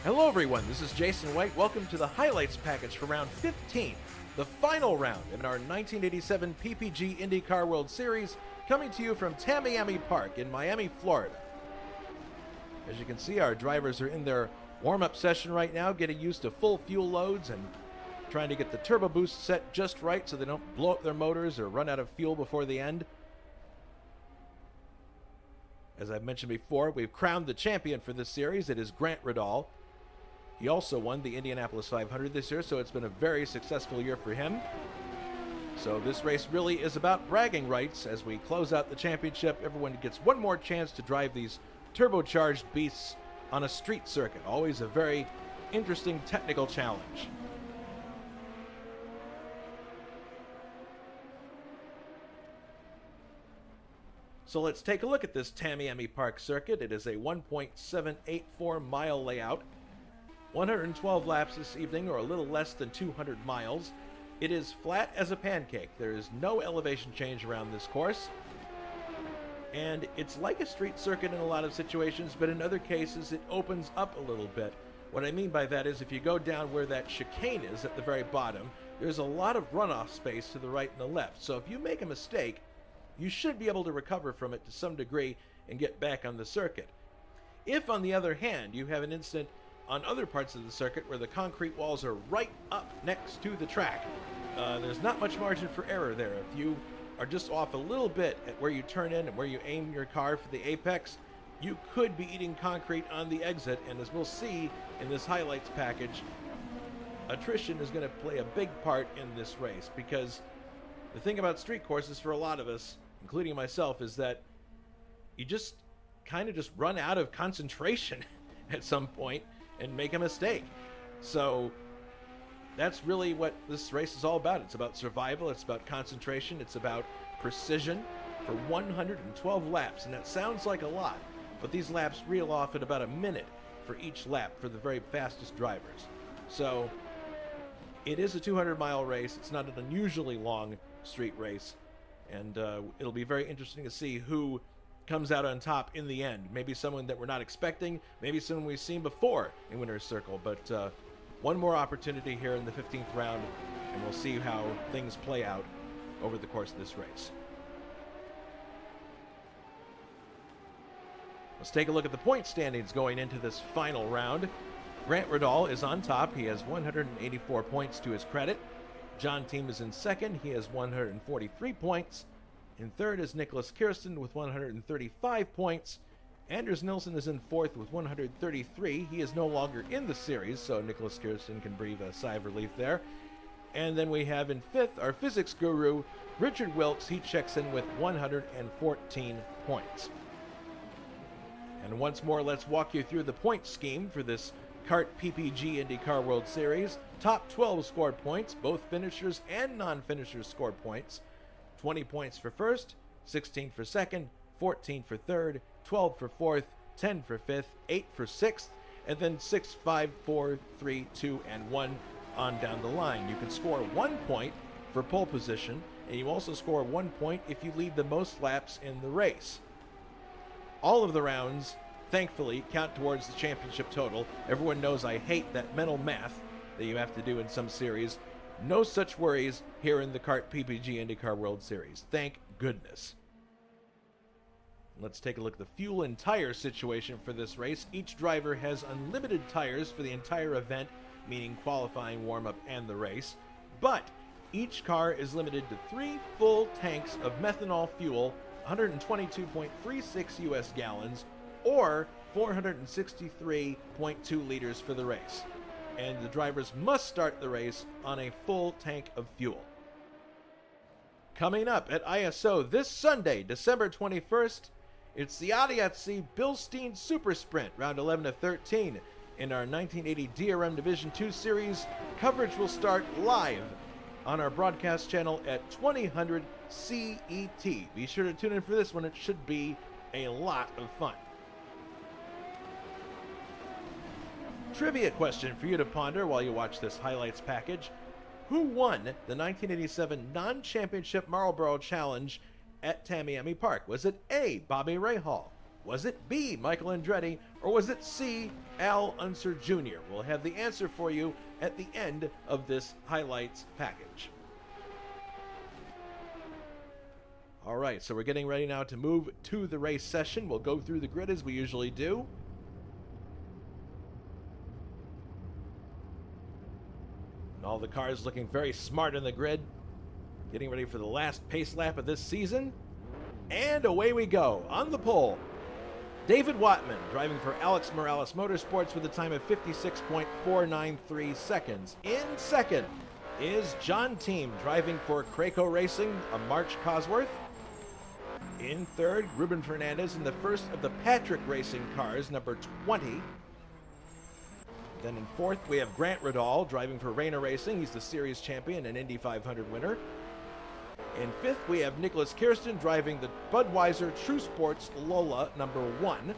Hello everyone, this is Jason White. Welcome to the highlights package for round 15, the final round in our 1987 PPG IndyCar World Series, coming to you from Tamiami Park in Miami, Florida. As you can see, our drivers are in their warm-up session right now, getting used to full fuel loads and trying to get the turbo boost set just right so they don't blow up their motors or run out of fuel before the end. As I've mentioned before, we've crowned the champion for this series. It is Grant Riddall. He also won the Indianapolis 500 this year, so it's been a very successful year for him. So this race really is about bragging rights. As we close out the championship, everyone gets one more chance to drive these turbocharged beasts on a street circuit. Always a very interesting technical challenge. So let's take a look at this Tamiami Park circuit. It is a 1.784 mile layout. 112 laps this evening, or a little less than 200 miles. It is flat as a pancake. There is no elevation change around this course. And it's like a street circuit in a lot of situations, but in other cases it opens up a little bit. What I mean by that is if you go down where that chicane is at the very bottom, there's a lot of runoff space to the right and the left. So if you make a mistake, you should be able to recover from it to some degree and get back on the circuit. If, on the other hand, you have an incident on other parts of the circuit where the concrete walls are right up next to the track, there's not much margin for error there. If you are just off a little bit at where you turn in and where you aim your car for the apex, you could be eating concrete on the exit. And as we'll see in this highlights package, attrition is going to play a big part in this race, because the thing about street courses for a lot of us, including myself, is that you just kind of just run out of concentration at some point and make a mistake. So that's really what this race is all about. It's about survival, it's about concentration, it's about precision for 112 laps. And that sounds like a lot, but these laps reel off at about a minute for each lap for the very fastest drivers. So it is a 200-mile race. It's not an unusually long street race, and it'll be very interesting to see who comes out on top in the end. Maybe someone that we're not expecting, maybe someone we've seen before in Winner's Circle, but one more opportunity here in the 15th round, and we'll see how things play out over the course of this race. Let's take a look at the point standings going into this final round. Grant Riddall is on top. He has 184 points to his credit. John Team is in second. He has 143 points. In third is Nicholas Kirsten with 135 points. Anders Nilsson is in fourth with 133. He is no longer in the series, so Nicholas Kirsten can breathe a sigh of relief there. And then we have in fifth our physics guru, Richard Wilkes. He checks in with 114 points. And once more, let's walk you through the point scheme for this Kart PPG IndyCar World Series. Top 12 scored points. Both finishers and non-finishers scored points. 20 points for first, 16 for second, 14 for third, 12 for fourth, 10 for fifth, 8 for sixth, and then 6, 5, 4, 3, 2, and 1 on down the line. You can score 1 point for pole position, and you also score 1 point if you lead the most laps in the race. All of the rounds, thankfully, count towards the championship total. Everyone knows I hate that mental math that you have to do in some series. No such worries here in the Kart PPG IndyCar World Series. Thank goodness. Let's take a look at the fuel and tire situation for this race. Each driver has unlimited tires for the entire event, meaning qualifying, warm-up, and the race. But each car is limited to 3 full tanks of methanol fuel, 122.36 US gallons, or 463.2 liters for the race. And the drivers must start the race on a full tank of fuel. Coming up at ISO this Sunday, December 21st, it's the ADIATC Bilstein Super Sprint, round 11 of 13. In our 1980 DRM Division 2 series, coverage will start live on our broadcast channel at 2000 CET. Be sure to tune in for this one. It should be a lot of fun. Trivia question for you to ponder while you watch this highlights package. Who won the 1987 non-championship Marlboro Challenge at Tamiami Park? Was it A, Bobby Rahal, Was it B, Michael Andretti, or was it C, Al Unser Jr.? We'll have the answer for you at the end of this highlights package. All right, so we're getting ready now to move to the race session. We'll go through the grid as we usually do. And all the cars looking very smart in the grid, getting ready for the last pace lap of this season. And away we go. On the pole, David Watman driving for Alex Morales Motorsports with a time of 56.493 seconds. In second is John Team driving for Craco Racing, a March Cosworth. In third, Ruben Fernandez in the first of the Patrick Racing cars, number 20. Then in fourth, we have Grant Riddall driving for Rayner Racing. He's the series champion and Indy 500 winner. In fifth, we have Nicholas Kirsten driving the Budweiser True Sports Lola number 1.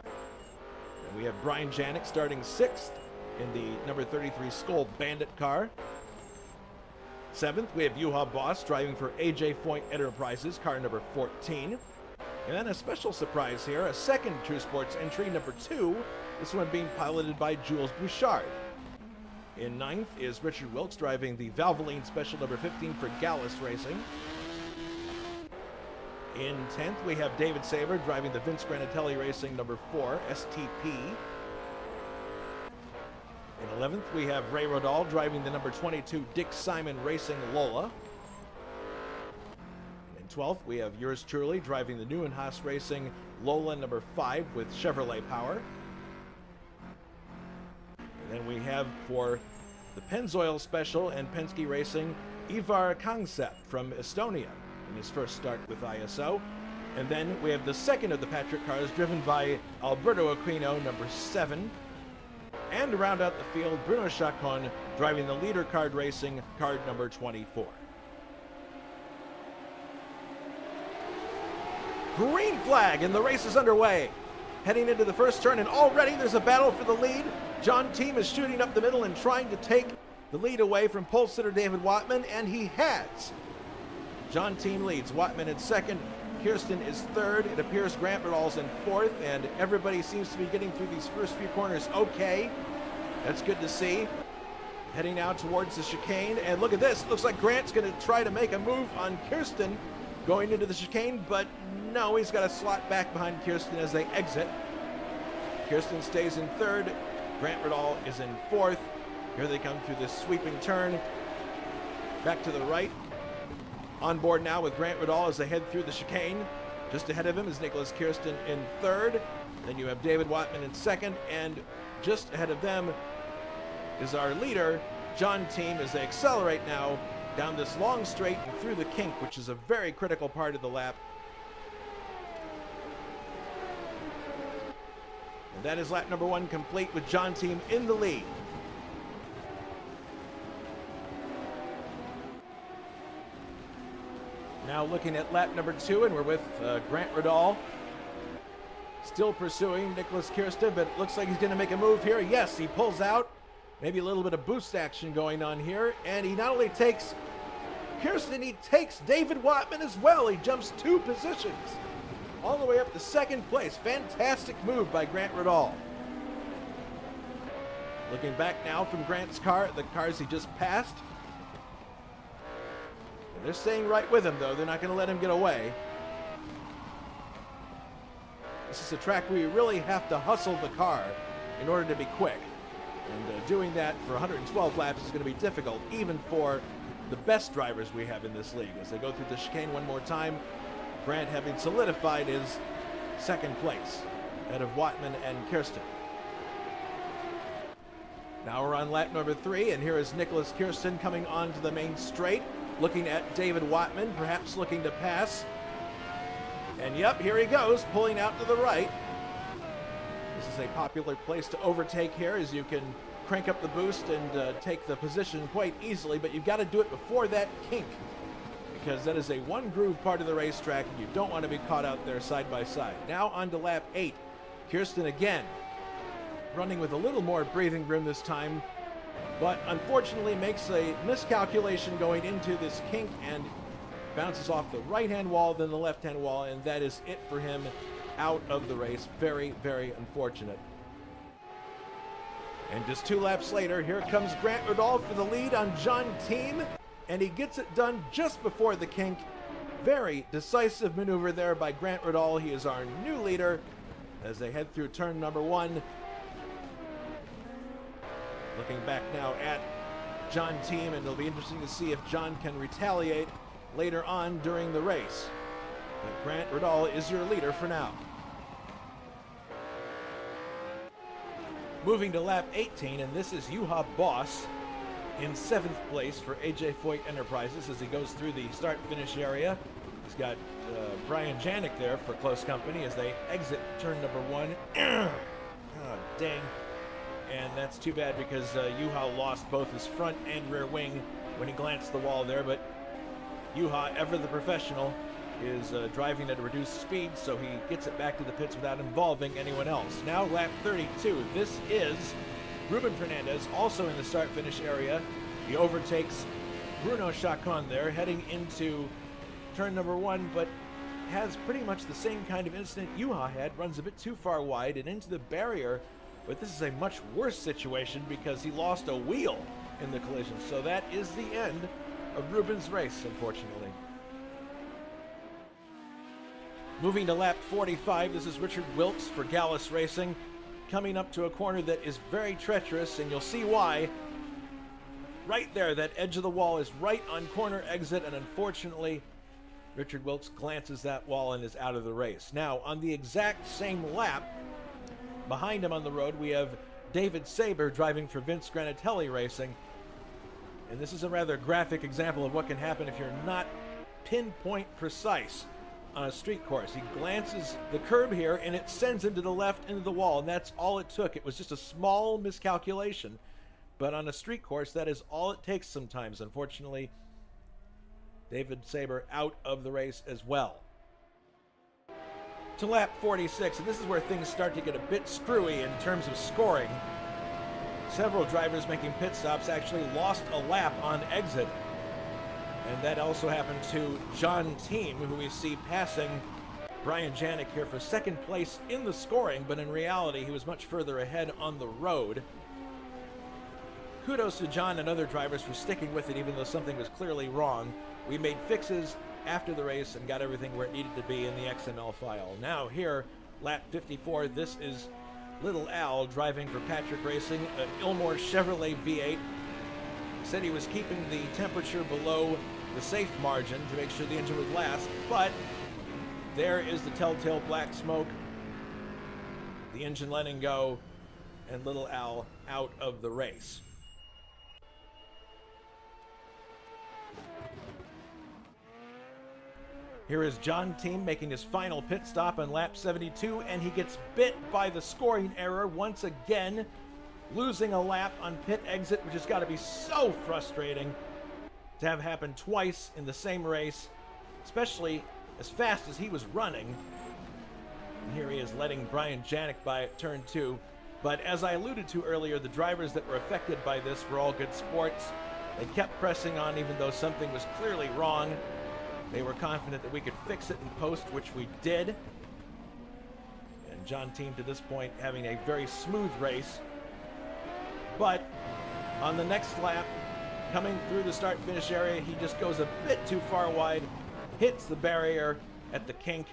And we have Brian Janik starting sixth in the number 33 Skoll Bandit car. Seventh, we have Juha Boss driving for AJ Foyt Enterprises, car number 14. And then a special surprise here, a second True Sports entry, number 2, this one being piloted by Jules Bouchard. In ninth is Richard Wilkes driving the Valvoline Special number 15 for Gallus Racing. In 10th, we have David Saber driving the Vince Granatelli Racing number 4, STP. In 11th, we have Ray Rodal driving the number 22 Dick Simon Racing Lola. In 12th, we have yours truly driving the Neuenhaus Racing Lola number 5 with Chevrolet power. And then we have for the Pennzoil Special and Penske Racing, Ivar Kangsepp from Estonia in his first start with ISO. And then we have the second of the Patrick cars driven by Alberto Aquino, number 7. And to round out the field, Bruno Chacon driving the Leader Card Racing, card number 24. Green flag, and the race is underway. Heading into the first turn, and already there's a battle for the lead. John Team is shooting up the middle and trying to take the lead away from pole sitter David Watman, and he has. John Team leads, Watman in second, Kirsten is third. It appears Grant Riddall's in fourth, and everybody seems to be getting through these first few corners okay. That's good to see. Heading out towards the chicane, and look at this. Looks like Grant's going to try to make a move on Kirsten going into the chicane, but no, he's got a slot back behind Kirsten as they exit. Kirsten stays in third. Grant Riddall is in fourth. Here they come through this sweeping turn. Back to the right. On board now with Grant Riddall as they head through the chicane. Just ahead of him is Nicholas Kirsten in third. Then you have David Watman in second, and just ahead of them is our leader, John Team, as they accelerate now down this long straight and through the kink, which is a very critical part of the lap. And that is lap number 1 complete with John Team in the lead. Now looking at lap number 2, and we're with Grant Riddall. Still pursuing Nicholas Kirsten, but it looks like he's going to make a move here. Yes, he pulls out. Maybe a little bit of boost action going on here. And he not only takes Kirsten, he takes David Watman as well. He jumps 2 positions all the way up to second place. Fantastic move by Grant Riddall. Looking back now from Grant's car, the cars he just passed. And they're staying right with him, though. They're not going to let him get away. This is a track where you really have to hustle the car in order to be quick. And doing that for 112 laps is going to be difficult, even for the best drivers we have in this league. As they go through the chicane one more time, Grant having solidified his second place ahead of Watman and Kirsten. Now we're on lap number 3, and here is Nicholas Kirsten coming onto the main straight, looking at David Watman, perhaps looking to pass. And yep, here he goes, pulling out to the right. This is a popular place to overtake here, as you can crank up the boost and take the position quite easily, but you've got to do it before that kink, because that is a one-groove part of the racetrack, and you don't want to be caught out there side by side. Now on to lap 8. Kirsten again, running with a little more breathing room this time, but unfortunately makes a miscalculation going into this kink and bounces off the right-hand wall, then the left-hand wall, and that is it for him out of the race. Very, very unfortunate. And just 2 laps later, here comes Grant Riddall for the lead on John Team, and he gets it done just before the kink. Very decisive maneuver there by Grant Riddall. He is our new leader as they head through turn number 1. Looking back now at John Team, and it'll be interesting to see if John can retaliate later on during the race. But Grant Riddall is your leader for now. Moving to lap 18, and this is Juha Boss in 7th place for AJ Foyt Enterprises as he goes through the start-finish area. He's got Brian Janik there for close company as they exit turn number 1. Oh, dang. And that's too bad because Juha lost both his front and rear wing when he glanced the wall there, but Juha, ever the professional, is driving at a reduced speed, so he gets it back to the pits without involving anyone else. Now lap 32. This is Ruben Fernandez, also in the start-finish area. He overtakes Bruno Chacon there, heading into turn number 1, but has pretty much the same kind of incident Juha had, runs a bit too far wide and into the barrier, but this is a much worse situation because he lost a wheel in the collision. So that is the end of Ruben's race, unfortunately. Moving to lap 45, this is Richard Wilkes for Gallus Racing, coming up to a corner that is very treacherous, and you'll see why. Right there, that edge of the wall is right on corner exit, and unfortunately, Richard Wilkes glances that wall and is out of the race. Now, on the exact same lap, behind him on the road, we have David Saber driving for Vince Granatelli Racing, and this is a rather graphic example of what can happen if you're not pinpoint precise on a street course. He glances the curb here and it sends him to the left into the wall, and that's all it took. It was just a small miscalculation, but on a street course that is all it takes sometimes. Unfortunately, David Saber out of the race as well. To lap 46, and this is where things start to get a bit screwy in terms of scoring. Several drivers making pit stops actually lost a lap on exit. And that also happened to John Team, who we see passing Brian Janik here for 2nd place in the scoring, but in reality, he was much further ahead on the road. Kudos to John and other drivers for sticking with it, even though something was clearly wrong. We made fixes after the race and got everything where it needed to be in the XML file. Now here, lap 54, this is Little Al driving for Patrick Racing, an Ilmore Chevrolet V8. Said he was keeping the temperature below the safe margin to make sure the engine would last, but there is the telltale black smoke, the engine letting go, and Little Al out of the race. Here is John Team making his final pit stop on lap 72, and he gets bit by the scoring error once again, losing a lap on pit exit, which has got to be so frustrating to have happen twice in the same race, especially as fast as he was running. And here he is letting Brian Janik by at turn 2. But as I alluded to earlier, the drivers that were affected by this were all good sports. They kept pressing on even though something was clearly wrong. They were confident that we could fix it in post, which we did. And John Team to this point having a very smooth race. But on the next lap, coming through the start-finish area, he just goes a bit too far wide, hits the barrier at the kink,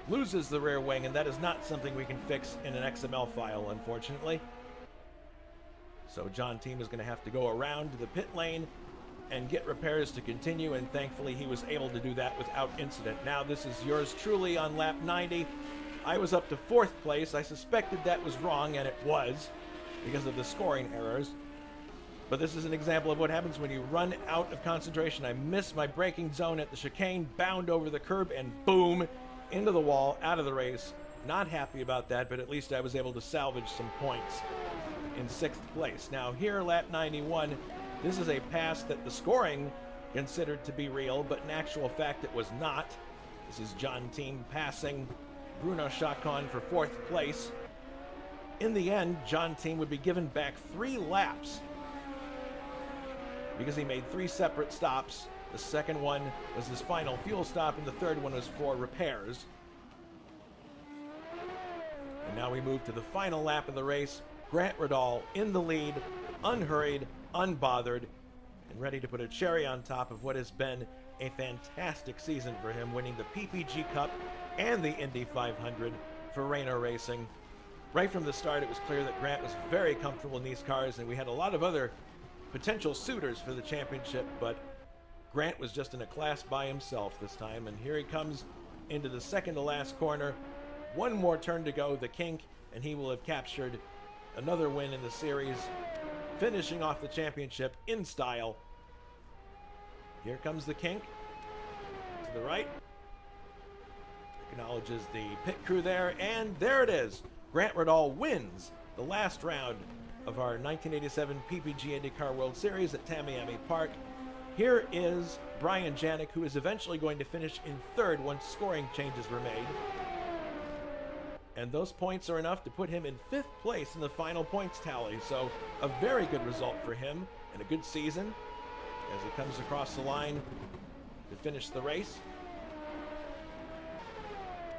loses the rear wing, and that is not something we can fix in an XML file, unfortunately. So John Team is going to have to go around to the pit lane and get repairs to continue, and thankfully he was able to do that without incident. Now this is yours truly on lap 90. I was up to 4th place. I suspected that was wrong, and it was, because of the scoring errors. But this is an example of what happens when you run out of concentration. I missed my braking zone at the chicane, bound over the curb, and boom, into the wall, out of the race. Not happy about that, but at least I was able to salvage some points in 6th place. Now here, lap 91, this is a pass that the scoring considered to be real, but in actual fact it was not. This is John Team passing Bruno Chacon for 4th place. In the end, John Team would be given back 3 laps because he made 3 separate stops. The second one was his final fuel stop, and the third one was for repairs. Now we move to the final lap of the race. Grant Riddall in the lead, unhurried, unbothered, and ready to put a cherry on top of what has been a fantastic season for him, winning the PPG Cup and the Indy 500 for Rayner Racing. Right from the start, it was clear that Grant was very comfortable in these cars, and we had a lot of other potential suitors for the championship, but Grant was just in a class by himself this time, and here he comes into the second to last corner. One more turn to go, the kink, and he will have captured another win in the series, finishing off the championship in style. Here comes the kink to the right. Acknowledges the pit crew there, and there it is. Grant Riddall wins the last round of our 1987 PPG IndyCar World Series at Tamiami Park. Here is Brian Janik, who is eventually going to finish in third once scoring changes were made. And those points are enough to put him in fifth place in the final points tally. So a very good result for him and a good season as he comes across the line to finish the race.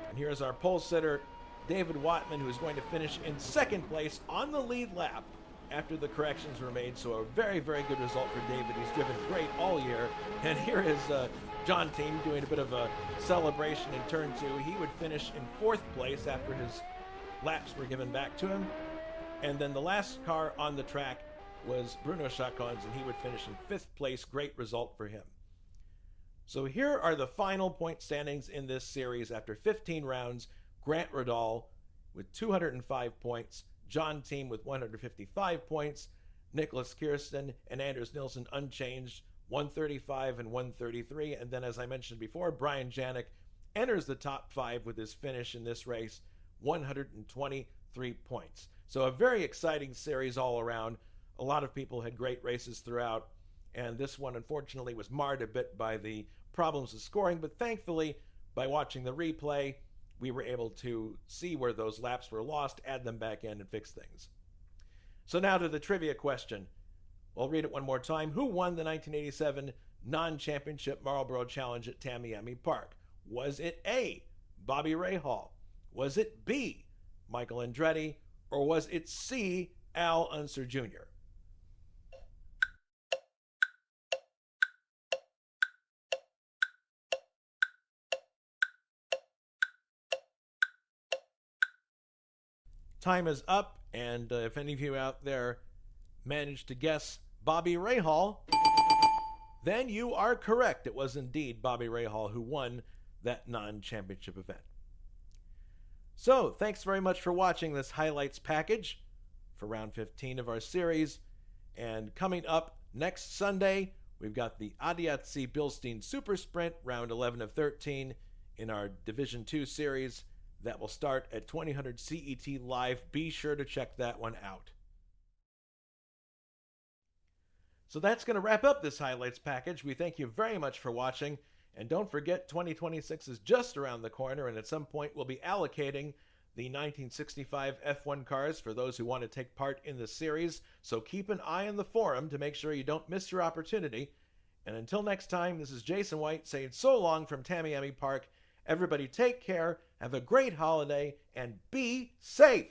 And here's our pole sitter, David Watman, who is going to finish in second place on the lead lap after the corrections were made. So a very, very good result for David. He's driven great all year. And here is John Team doing a bit of a celebration in turn two. He would finish in fourth place after his laps were given back to him. And then the last car on the track was Bruno Chacons, and he would finish in fifth place. Great result for him. So here are the final point standings in this series after 15 rounds. Grant Riddall with 205 points, John Team with 155 points, Nicholas Kirsten and Anders Nilsson unchanged, 135 and 133. And then, as I mentioned before, Brian Janik enters the top five with his finish in this race, 123 points. So a very exciting series all around. A lot of people had great races throughout, and this one unfortunately was marred a bit by the problems of scoring, but thankfully, by watching the replay, we were able to see where those laps were lost, add them back in, and fix things. So now to the trivia question. I'll read it one more time. Who won the 1987 non-championship Marlboro Challenge at Tamiami Park? Was it A, Bobby Rahal? Was it B, Michael Andretti? Or was it C, Al Unser Jr.? Time is up, and if any of you out there managed to guess Bobby Rahal, then you are correct. It was indeed Bobby Rahal who won that non-championship event. So, thanks very much for watching this highlights package for round 15 of our series. And coming up next Sunday, we've got the Adiatzi Bilstein Super Sprint, round 11 of 13 in our Division 2 series. That will start at 2000 CET live. Be sure to check that one out. So that's going to wrap up this highlights package. We thank you very much for watching. And don't forget, 2026 is just around the corner, and at some point we'll be allocating the 1965 F1 cars for those who want to take part in the series. So keep an eye on the forum to make sure you don't miss your opportunity. And until next time, this is Jason White saying so long from Tamiami Park. Everybody take care, have a great holiday, and be safe!